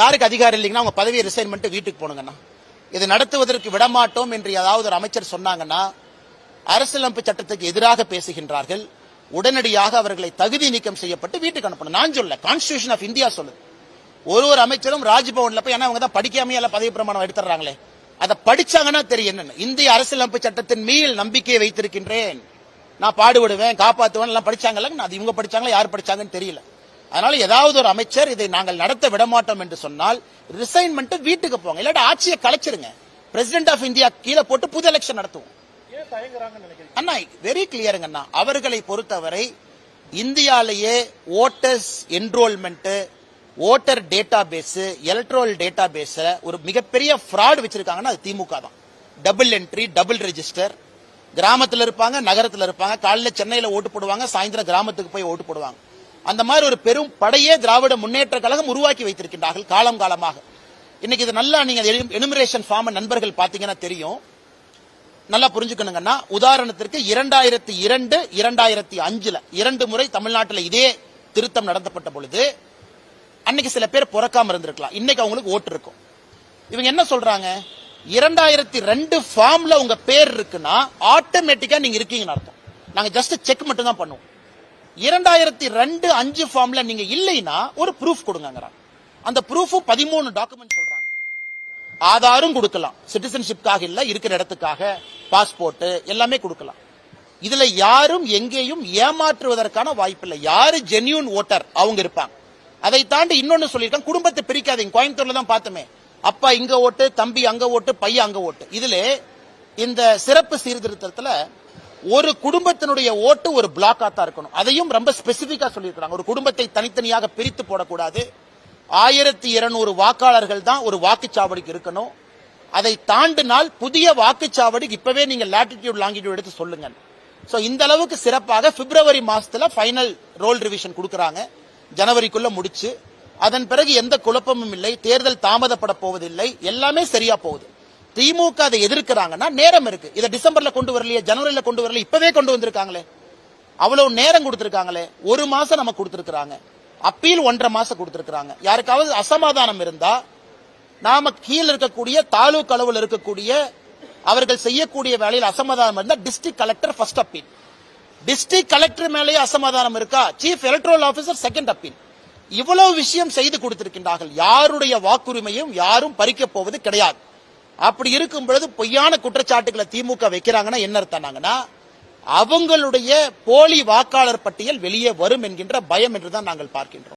யாருக்கு அதிகாரம் இல்லைங்கன்னா அவங்க பதவியை ரிசைன் பண்ணிட்டு வீட்டுக்கு போனுங்கண்ணா. இதை நடத்துவதற்கு விடமாட்டோம் என்று ஏதாவது ஒரு அமைச்சர் சொன்னாங்கன்னா அரசியலமைப்பு சட்டத்துக்கு எதிராக பேசுகின்றார்கள். உடனடியாக அவர்களை தகுதி நீக்கம் செய்யப்பட்டு வீட்டுக்கு அனுப்பணும். நான் சொல்ல, கான்ஸ்டிடியூஷன் ஆஃப் இந்தியா சொல்லுது. ஒரு அமைச்சரும் ராஜ்பவன்ல போய், ஏன்னா அவங்க தான் படிக்காமையே எல்லாம் பதவி பிரமாணம் எடுத்துறாங்களே, அதை படிச்சாங்கன்னா தெரியும் என்னன்னு. இந்திய அரசியலமைப்பு சட்டத்தின் மீது நம்பிக்கையை வைத்திருக்கின்றேன், நான் பாடுபடுவேன், காப்பாற்றுவேன் எல்லாம் படிச்சாங்கல்ல. அது இவங்க படிச்சாங்களா யார் படிச்சாங்கன்னு தெரியல. அதனால ஏதாவது ஒரு அமைச்சர் இதை நாங்கள் நடத்த விடமாட்டோம் என்று சொன்னால் ரிசைன் பண்ணிட்டு வீட்டுக்கு போங்க, இல்லாட்டி ஆட்சியை கலைச்சிருங்க. பிரசிடென்ட் ஆஃப் இந்தியா கீழே போட்டு புது எலெக்ஷன் நடத்துவோம். அண்ணா வெரி கிளியருங்க அண்ணா. அவர்களை பொறுத்தவரை இந்தியாலேயே voters enrollment, voter data base, electoral data base ஒரு மிகப்பெரிய ஃப்ராட் வச்சிருக்காங்கன்னா அது திமுக தான். Double entry, double register. கிராமத்தில் இருப்பாங்க, நகரத்தில் இருப்பாங்க. காலையில் சென்னையில் ஓட்டு போடுவாங்க, சாயந்தரம் கிராமத்துக்கு போய் ஓட்டு போடுவாங்க. அந்த மாதிரி ஒரு பெரும் படையே திராவிட முன்னேற்ற கழகம் உருவாக்கி வைத்திருக்கின்றார்கள் காலம் காலமாக. இன்னைக்கு இது நல்லா நீங்க எனுமரேஷன் ஃபார்ம் நண்பர்கள் பாத்தீங்கன்னா தெரியும். நல்லா புரிஞ்சுக்கணுங்கன்னா, உதாரணத்திற்கு 2002, 2005 2 முறை தமிழ்நாட்டில் இதே திருத்தம் நடத்தப்பட்ட பொழுது அன்னைக்கு சில பேர் பிறக்காம இருந்திருக்கலாம், இன்னைக்கு அவங்களுக்கு ஓட்டு இருக்கும். இவங்க என்ன சொல்றாங்க, 2002 ஃபார்ம்ல உங்க பேர் இருக்குன்னா ஆட்டோமேட்டிக்கா நீங்க இருக்கீங்கன்னு அர்த்தம். நாங்க ஜஸ்ட் செக் மட்டும் தான் பண்ணுவோம். 2002, 5 ஃபார்ம்ல நீங்க இல்லைன்னா ஒரு ப்ரூஃப் கொடுங்க. அந்த ப்ரூஃப் 13 டாக்குமெண்ட் சொல்றாங்க. ஆதாரும் கொடுக்கலாம், சிட்டிசன்ஷிப்காக இல்ல, இருக்கிற இடத்துக்காக, பாஸ்போர்ட் எல்லாமே கொடுக்கலாம். இதுல யாரும் எங்கேயும் ஏமாற்றுவதற்கான வாய்ப்பு இல்லை. யாரு ஜென்யூன் ஓட்டர் அவங்க இருப்பாங்க. அதை தாண்டி இன்னொன்னு சொல்லியிருக்காங்க, குடும்பத்தை பிரிக்காதீங்க. கோயம்புத்தூர்ல தான் பார்த்தோமே, அப்பா இங்க ஓட்டு, தம்பி அங்க ஓட்டு, பையன் அங்க ஓட்டு. இதுல இந்த சிறப்பு சீர்திருத்தத்துல ஒரு குடும்பத்தினுடைய ஓட்டு ஒரு பிளாக்கா தான் இருக்கணும். அதையும் ரொம்ப ஸ்பெசிபிக்கா சொல்லியிருக்காங்க. ஒரு குடும்பத்தை தனித்தனியாக பிரித்து போடக்கூடாது. 1200 வாக்காளர்கள் தான் ஒரு வாக்குச்சாவடிக்கு இருக்கணும். அதை தாண்டினால் புதிய வாக்குச்சாவடி இப்பவே நீங்க லாட்டிடியூட் லாங்கிடியூட் எடுத்து சொல்லுங்க. சோ இந்த அளவுக்கு சிறப்பாக பிப்ரவரி மாசத்துல ஃபைனல் ரோல் ரிவிஷன் கொடுக்கறாங்க. ஜனவரிக்குள்ள முடிச்சு, அதன் பிறகு எந்த குழப்பமும் இல்லை, தேர்தல் தாமதப்பட போவதில்லை, எல்லாமே சரியா போகுது. திமுக அதை எதிர்க்கிறாங்கன்னா நேரம் இருக்கு. இதை டிசம்பர்ல கொண்டு வரலையே, ஜனவரியில கொண்டு வரல, இப்பவே கொண்டு வந்திருக்காங்களே. அவ்வளவு நேரம் கொடுத்திருக்காங்களே. 1 மாசம் நம்ம கொடுத்திருக்காங்க, அப்பீல் 1.5 மாசம் கொடுத்திருக்காங்க. யாருக்காவது அசமாதானம் இருந்தா நாம கீழே இருக்கக்கூடிய தாலுக் அளவில் இருக்கக்கூடிய அவர்கள் செய்யக்கூடிய வேலையில் அசமாதானம் இருந்தா district collector first appeal. District collector மேலேயே அசமாதானம் இருக்கா, chief electoral officer second appeal. இவ்வளவு விஷயம் செய்து கொடுத்திருக்கின்றார்கள். யாருடைய வாக்குரிமையும் யாரும் பறிக்க போவது கிடையாது. அப்படி இருக்கும் பொழுது பொய்யான குற்றச்சாட்டுகளை திமுக வைக்கிறாங்கன்னா என்ன அர்த்தம்னா, அவங்களுடைய போலி வாக்காளர் பட்டியல் வெளியே வரும் என்கின்ற பயம் என்றுதான் நாங்கள் பார்க்கின்றோம்.